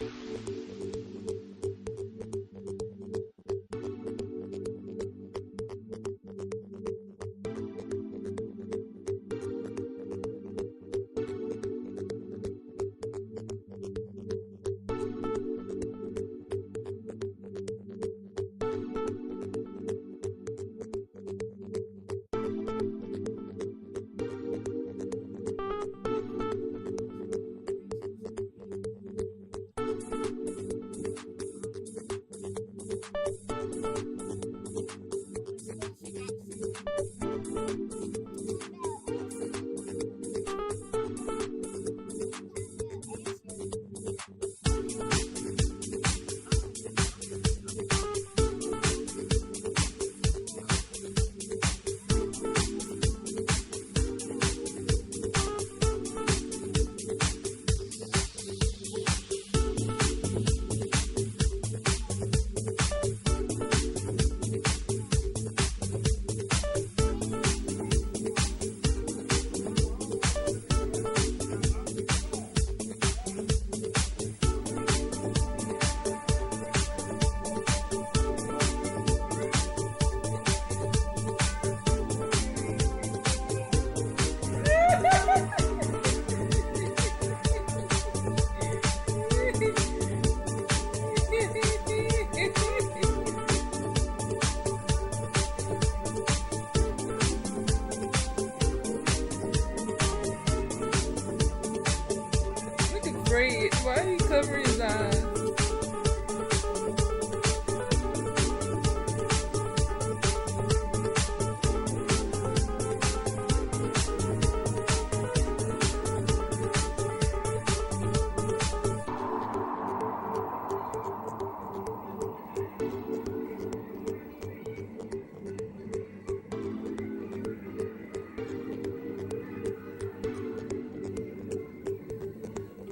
Look at Fred. Why he covering his eyes?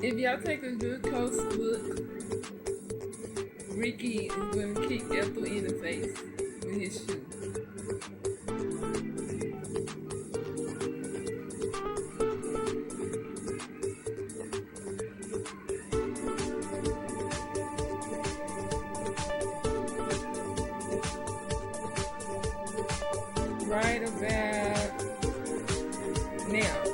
If y'all take a good close look, Ricky is going to kick Ethel in the face with his shoe. Right about now.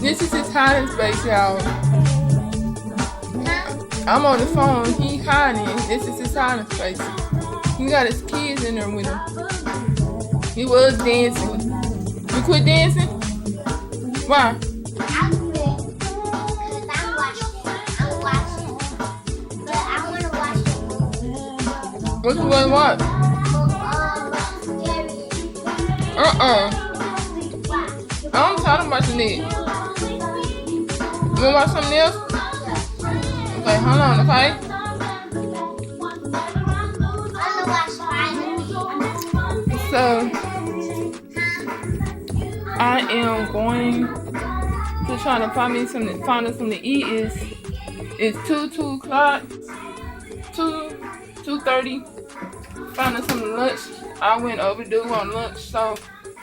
This is his hiding space, y'all. I'm on the phone. He hiding. This is his hiding space. He got his kids in there with him. He was dancing. You quit dancing? Why? What you want to watch? I'm tired of watching it. You want to watch something else? Okay, hold on, okay? So, I am going to try to find us something to eat. It's 2 o'clock, 2:30. Find us some lunch. I went overdue on lunch, so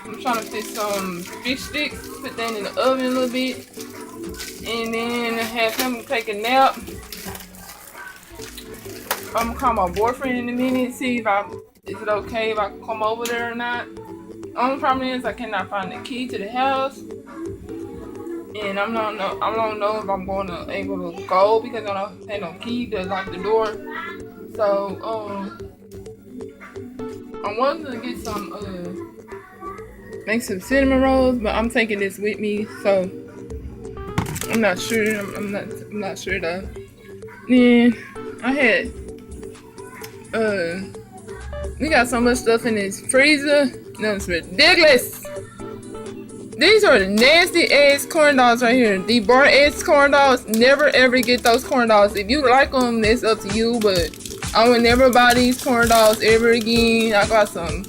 I'm trying to fix some fish sticks, put that in the oven a little bit, and then have him take a nap. I'm gonna call my boyfriend in a minute, see if is it okay if I can come over there or not. Only problem is I cannot find the key to the house, and I don't know if I'm going to able to go because I don't have no key to lock the door. So I wanted to get some make some cinnamon rolls, but I'm taking this with me, so I'm not sure. I'm not sure though. Then I had Uh, we got so much stuff in this freezer. No, it's ridiculous. These are the nasty ass corn dogs right here. The bar ass corn dogs. Never ever get those corn dogs. If you like them, it's up to you. But I will never buy these corn dogs ever again. I got some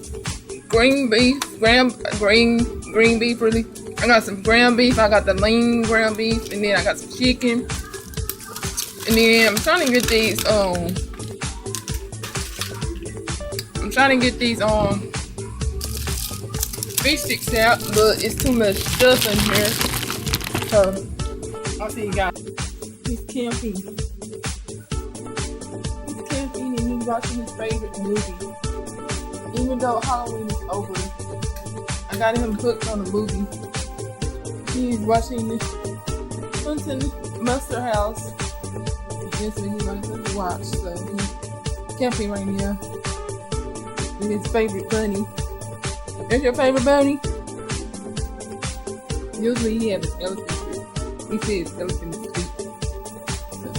green beef, green beef really. I got some ground beef. I got the lean ground beef, and then I got some chicken. And then I'm trying to get these fish sticks out, but it's too much stuff in here. So I'll see you guys. He's camping. He's camping and he's watching his favorite movie. Even though Halloween is over, I got him hooked on the movie. He's watching this Haunted Monster House. That's what he likes to watch. So he's camping right now with his favorite bunny. That's your favorite bunny? Usually he has an elephant. He says elephant is sweet. So,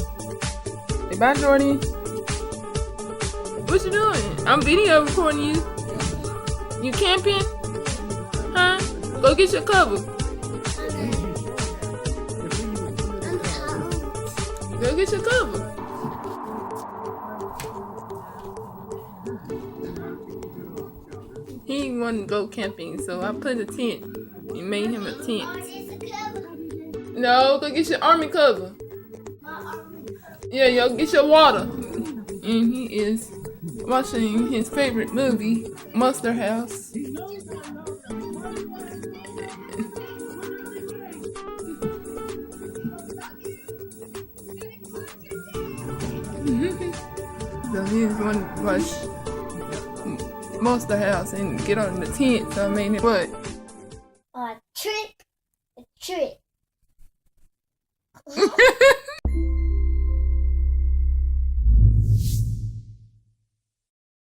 say bye, Jordan. What you doing? I'm video recording you. You camping? Huh? Go get your cover. Go get your cover. He wanted to go camping, so I put a tent and made him a tent. No, go get your army cover. Yeah, yo, get your water. And he is watching his favorite movie, Monster House. So he's going to watch Monster House and get on the tent. So I made him what? A trick.